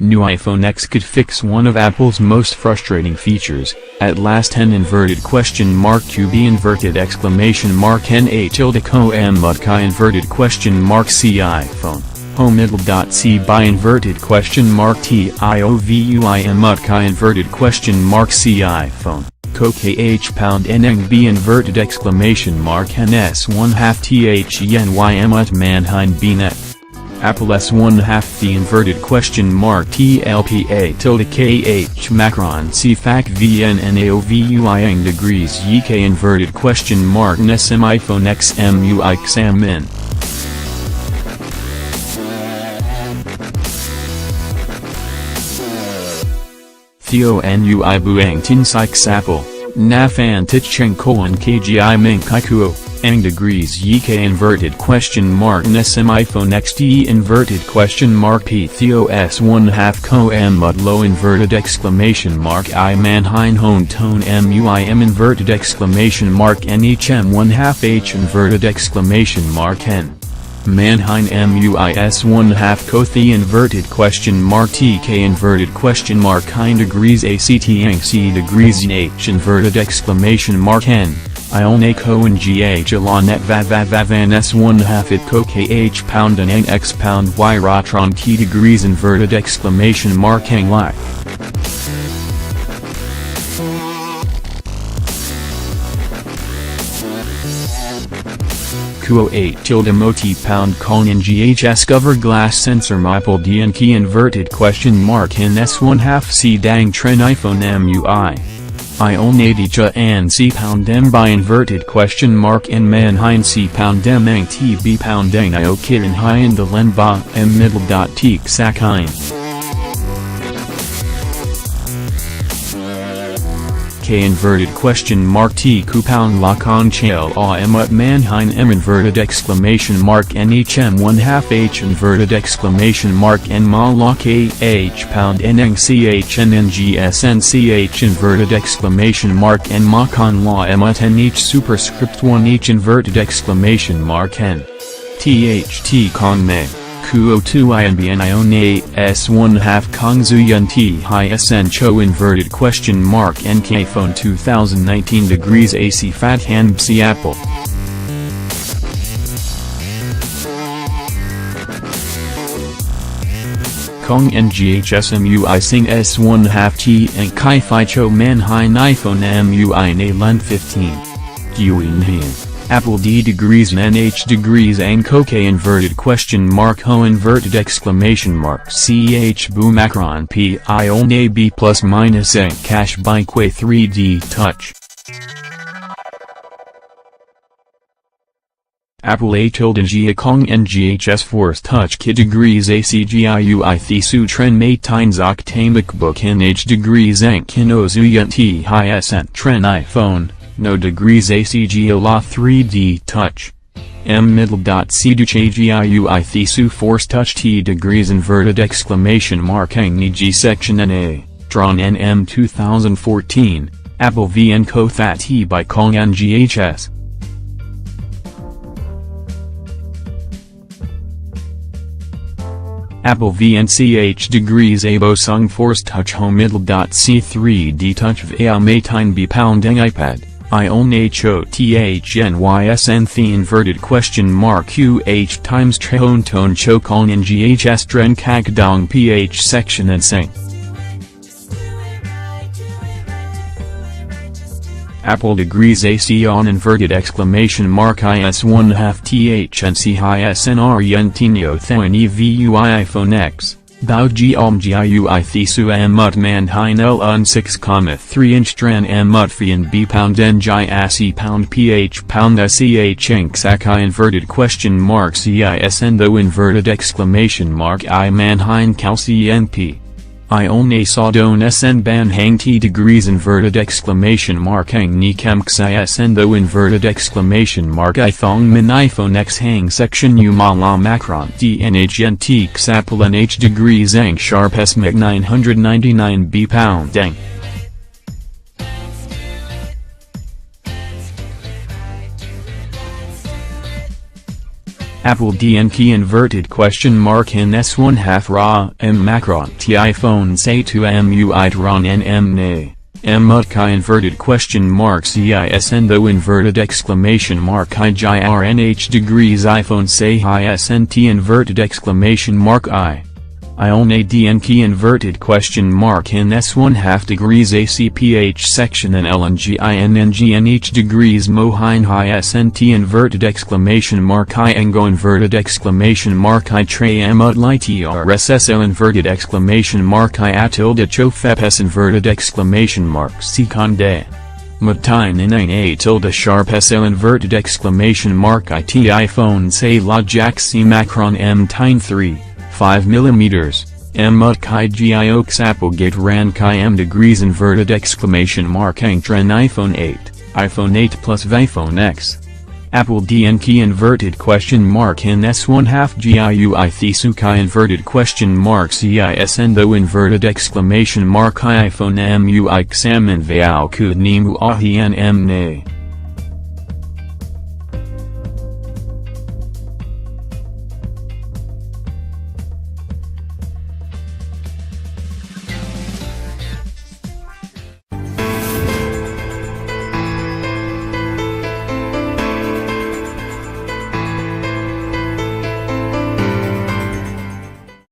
New iPhone X could fix one of Apple's most frustrating features, at last. N inverted question mark QB inverted exclamation mark NA tilde co mud chi inverted question mark C iPhone, home middle dot C by inverted question mark TIOVUI mud chi inverted question mark C iPhone, co KH pound NN B inverted exclamation mark NS1 half THENY mut manhind BNet. Apple S1 half the inverted question mark TLPA tilde KH Macron CFAC VNNAOVUIing degrees YK inverted question mark NSM iPhone XMUI XAMIN. Theo NUI Buang Tin Sykes Apple, Nafan Tichchenko and KGI Ming Kaikuo. Ang degrees YK inverted question mark NSM iPhone XT inverted question mark P Theo S1 half co mud low inverted exclamation mark I manhine hone tone MUIM inverted exclamation mark NHM 1 half H inverted exclamation mark N. Manhine MUIS 1 half co the inverted question mark TK inverted question mark kind degrees ACT ang C degrees H inverted exclamation mark N. Ione co and GH Alanet Vavan S1 half it co KH pound and N X pound Y Rotron T degrees inverted exclamation mark Hang Lai. Kuo 8 tilde moti pound con NGHS cover glass sensor Apple DN key inverted question mark in S1 half C dang tren iPhone MUI. Ione cha and C pound M by inverted question mark in manhine C pound M ang TB pound dang IO kid in high in the len ba M middle dot teak sakine. K inverted question mark T ku pound la con chail M at manhine M inverted exclamation mark NHM 1 half H inverted exclamation mark N ma la KH pound NN CH NNGSN CH inverted exclamation mark N ma con la M at NH superscript 1 H inverted exclamation mark N. THT con me. Kuo 2 INBN Ione S1 half Kong Zuyun T Hi SN Cho inverted question mark NK phone 2019 degrees AC Fat Hand Psi Apple. Kong NGHSMUI Sing S1 half T and Kai Fi Cho Manhine iPhone MUI Na Lun 15. Guin Hin. Apple D degrees NH degrees Ang K inverted question mark Ho inverted exclamation mark CH Boo Macron P Ione B plus minus Ang Cash by Que 3D Touch. Apple A tilde G Kong NGHS Force Touch K degrees ACGIUI Thisu Tren Mate Tines Octane MacBook NH degrees Ang Kino Zuyun T Hi SN Tren iPhone. No degrees ACG Ola 3D Touch. M middle dot C Duch AGIUI Thisu Force Touch T degrees inverted exclamation mark Ang Ni G section NA, drawn NM 2014, Apple VN Co That T by Kong NGHS. Apple VNCH degrees Abo Sung Force Touch Home middle dot C 3D Touch VA Maytine B pounding iPad. Ione Cho THNYSN the inverted question mark QH times Trehon Tone Cho Kong NGHS Dren Kak Dong PH section and Sing. Apple degrees AC on inverted exclamation mark IS1 half THNC high SNR Yentino Than EVUI iPhone X. Bao Giom Giui Thisu Mut Manhine L 6, 3 Dran Mut Fian B pound Nji Asi pound PH pound SEH Ink Sakai inverted question mark CISN though inverted exclamation mark I Manhine Cal CNP. Ione Sawdon SN Ban Hang T degrees inverted exclamation mark Hang Ni Kem Xisn though inverted exclamation mark I Thong Min iPhone X Hang section U Ma La Macron DNHNT Xapple NH degrees Ang Sharp S Meg 999 B pound Dang. Apple DNK inverted question mark in S1 half ra macron t iPhone say to MUI ron nm mutka inverted question mark cisndo inverted exclamation mark IGRNH degrees iPhone say hi snt inverted exclamation mark Ione DNK inverted question mark in S1 half degrees ACPH section and LNGINNGNH degrees mohine hi SNT inverted exclamation mark IENGO inverted exclamation mark I tray amud LITRSSL inverted exclamation mark I tilde chofepes inverted exclamation mark seconde. Mutine in a tilde sharp SL inverted exclamation mark IT iPhone say la jack C macron M tine 3. 5mm, mut chi giox applegate ran chi m degrees inverted exclamation mark angtren iPhone 8, iPhone 8 plus iPhone X. Apple DNK inverted question mark in S1 half GIUI Thisukai inverted question mark CISNDO inverted exclamation mark iPhone MUI XAM unveil could nimu ahi nm